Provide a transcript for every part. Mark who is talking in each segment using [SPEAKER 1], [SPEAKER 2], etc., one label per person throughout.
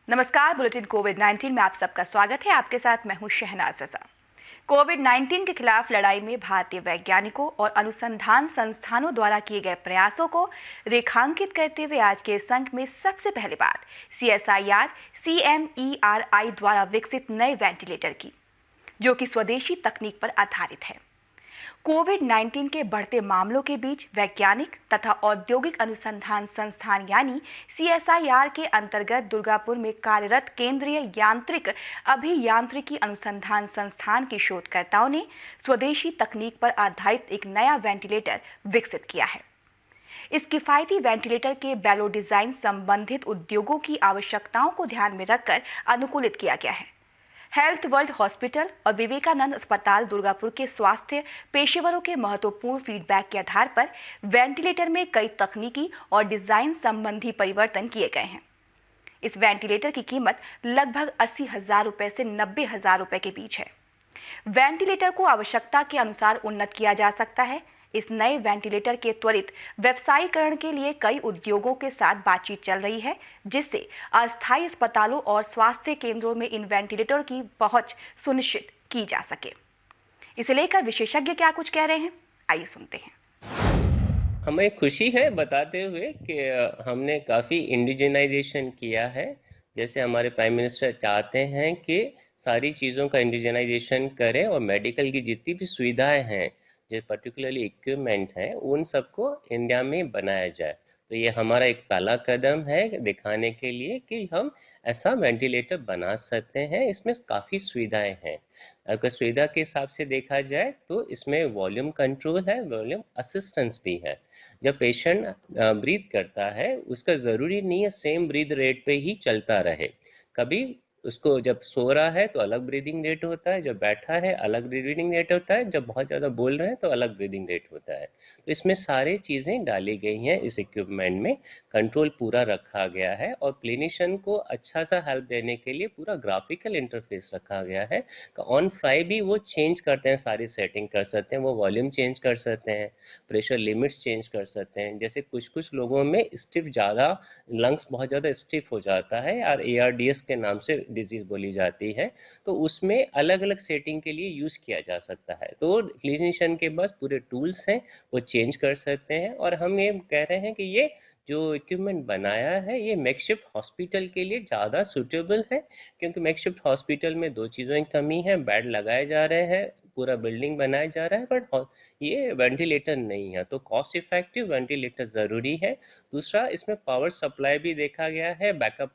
[SPEAKER 1] नमस्कार। बुलेटिन कोविड-19 में आप सबका स्वागत है। आपके साथ मैं हूं शहनाज रजा। कोविड-19 के खिलाफ लड़ाई में भारतीय वैज्ञानिकों और अनुसंधान संस्थानों द्वारा किए गए प्रयासों को रेखांकित करते हुए आज के इस अंक में सबसे पहले बात CSIR CMERI द्वारा विकसित नए वेंटिलेटर की, जो कि स्वदेशी तकनीक पर आधारित है। कोविड-19 के बढ़ते मामलों के बीच वैज्ञानिक तथा औद्योगिक अनुसंधान संस्थान यानी CSIR के अंतर्गत दुर्गापुर में कार्यरत केंद्रीय यांत्रिक अभियांत्रिकी अनुसंधान संस्थान के शोधकर्ताओं ने स्वदेशी तकनीक पर आधारित एक नया वेंटिलेटर विकसित किया है। इस किफायती वेंटिलेटर के बैलो डिजाइन संबंधित उद्योगों की आवश्यकताओं को ध्यान में रखकर अनुकूलित किया गया है। हेल्थ वर्ल्ड हॉस्पिटल और विवेकानंद अस्पताल दुर्गापुर के स्वास्थ्य पेशेवरों के महत्वपूर्ण फीडबैक के आधार पर वेंटिलेटर में कई तकनीकी और डिजाइन संबंधी परिवर्तन किए गए हैं। इस वेंटिलेटर की कीमत लगभग 80,000 रुपये से 90,000 रुपये के बीच है। वेंटिलेटर को आवश्यकता के अनुसार उन्नत किया जा सकता है। इस नए वेंटिलेटर के त्वरित व्यवसायीकरण के लिए कई उद्योगों के साथ बातचीत चल रही है, जिससे अस्थायी अस्पतालों और स्वास्थ्य केंद्रों में इन वेंटिलेटर की पहुंच सुनिश्चित की जा सके। इसे लेकर विशेषज्ञ क्या कुछ कह रहे हैं, आइए सुनते हैं।
[SPEAKER 2] हमें खुशी है बताते हुए कि हमने काफ़ी इंडिजिनाइजेशन किया है। जैसे हमारे प्राइम मिनिस्टर चाहते हैं कि सारी चीज़ों का इंडिजिनाइजेशन करें और मेडिकल की जितनी भी सुविधाएं हैं, जो पर्टिकुलरली इक्विपमेंट हैं, उन सबको इंडिया में बनाया जाए। तो ये हमारा एक पहला कदम है दिखाने के लिए कि हम ऐसा वेंटिलेटर बना सकते हैं। इसमें काफ़ी सुविधाएं हैं। अगर सुविधा के हिसाब से देखा जाए तो इसमें वॉल्यूम कंट्रोल है, वॉल्यूम असिस्टेंस भी है। जब पेशेंट ब्रीथ करता है, उसका ज़रूरी नहीं है सेम ब्रीथ रेट पे ही चलता रहे। कभी उसको जब सो रहा है तो अलग ब्रीदिंग रेट होता है, जब बैठा है अलग ब्रीदिंग रेट होता है, जब बहुत ज़्यादा बोल रहे हैं तो अलग ब्रीदिंग रेट होता है। तो इसमें सारी चीज़ें डाली गई हैं। इस इक्विपमेंट में कंट्रोल पूरा रखा गया है और क्लिनिशियन को अच्छा सा हेल्प देने के लिए पूरा ग्राफिकल इंटरफेस रखा गया है। ऑन फ्लाई भी वो चेंज करते हैं, सारी सेटिंग कर सकते हैं, वो वॉल्यूम चेंज कर सकते हैं, प्रेशर लिमिट्स चेंज कर सकते हैं। जैसे कुछ कुछ लोगों में स्टिफ ज़्यादा, लंग्स बहुत ज़्यादा स्टिफ हो जाता है और ARDS के नाम से डिजीज़ बोली जाती है, तो उसमें अलग अलग सेटिंग के लिए यूज़ किया जा सकता है। तो क्लिनिशियन के पास पूरे टूल्स हैं, वो चेंज कर सकते हैं। और हम ये कह रहे हैं कि ये जो इक्विपमेंट बनाया है ये मेकशिफ्ट हॉस्पिटल के लिए ज़्यादा सूटेबल है, क्योंकि मेकशिफ्ट हॉस्पिटल में दो चीज़ों की कमी है, बेड लगाए जा रहे हैं, पूरा बिल्डिंग बनाया जा रहा है, बट ये वेंटिलेटर नहीं है। तो कॉस्ट इफेक्टिव वेंटिलेटर ज़रूरी है। दूसरा, इसमें पावर सप्लाई भी देखा गया है, बैकअप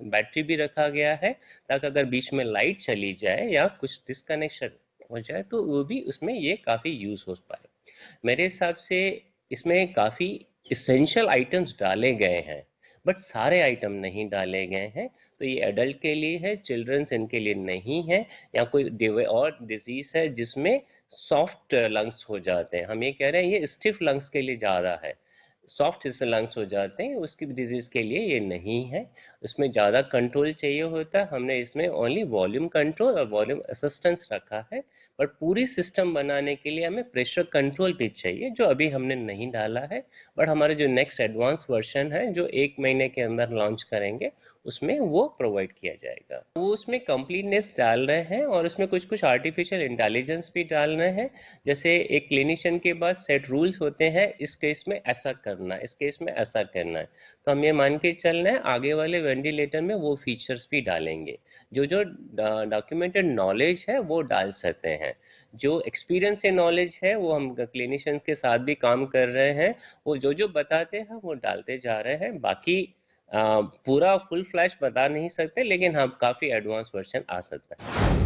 [SPEAKER 2] बैटरी भी रखा गया है, ताकि अगर बीच में लाइट चली जाए या कुछ डिस्कनेक्शन हो जाए तो वो भी उसमें ये काफ़ी यूज़ हो पाए। मेरे हिसाब से इसमें काफ़ी इसेंशियल आइटम्स डाले गए हैं, बट सारे आइटम नहीं डाले गए हैं। तो ये एडल्ट के लिए है, चिल्ड्रंस इनके लिए नहीं है, या कोई और डिजीज है जिसमें सॉफ्ट लंग्स हो जाते हैं। हम ये कह रहे हैं ये स्टिफ लंग्स के लिए ज़्यादा है, सॉफ्ट इससे लंग्स हो जाते हैं, उसकी डिजीज़ के लिए ये नहीं है। उसमें ज़्यादा कंट्रोल चाहिए होता है। हमने इसमें ओनली वॉल्यूम कंट्रोल और वॉल्यूम असिस्टेंस रखा है, बट पूरी सिस्टम बनाने के लिए हमें प्रेशर कंट्रोल भी चाहिए, जो अभी हमने नहीं डाला है। बट हमारे जो नेक्स्ट एडवांस वर्जन है, जो 1 महीने के अंदर लॉन्च करेंगे, उसमें वो प्रोवाइड किया जाएगा। वो उसमें कंप्लीटनेस डाल रहे हैं और उसमें कुछ कुछ आर्टिफिशियल इंटेलिजेंस भी डाल रहे हैं। जैसे एक क्लिनिशियन के पास सेट रूल्स होते हैं, इस केस में ऐसा करना है, इस केस में ऐसा करना है। तो हम ये मान के चल रहे हैं आगे वाले वेंटिलेटर में वो फीचर्स भी डालेंगे। जो जो डॉक्यूमेंटेड नॉलेज है वो डाल सकते हैं, जो एक्सपीरियंस से नॉलेज है वो हम क्लिनिशियंस के साथ भी काम कर रहे हैं, वो जो जो बताते हैं वो डालते जा रहे हैं। बाकी पूरा फुल फ्लैश बता नहीं सकते, लेकिन हाँ काफ़ी एडवांस वर्जन आ सकता है।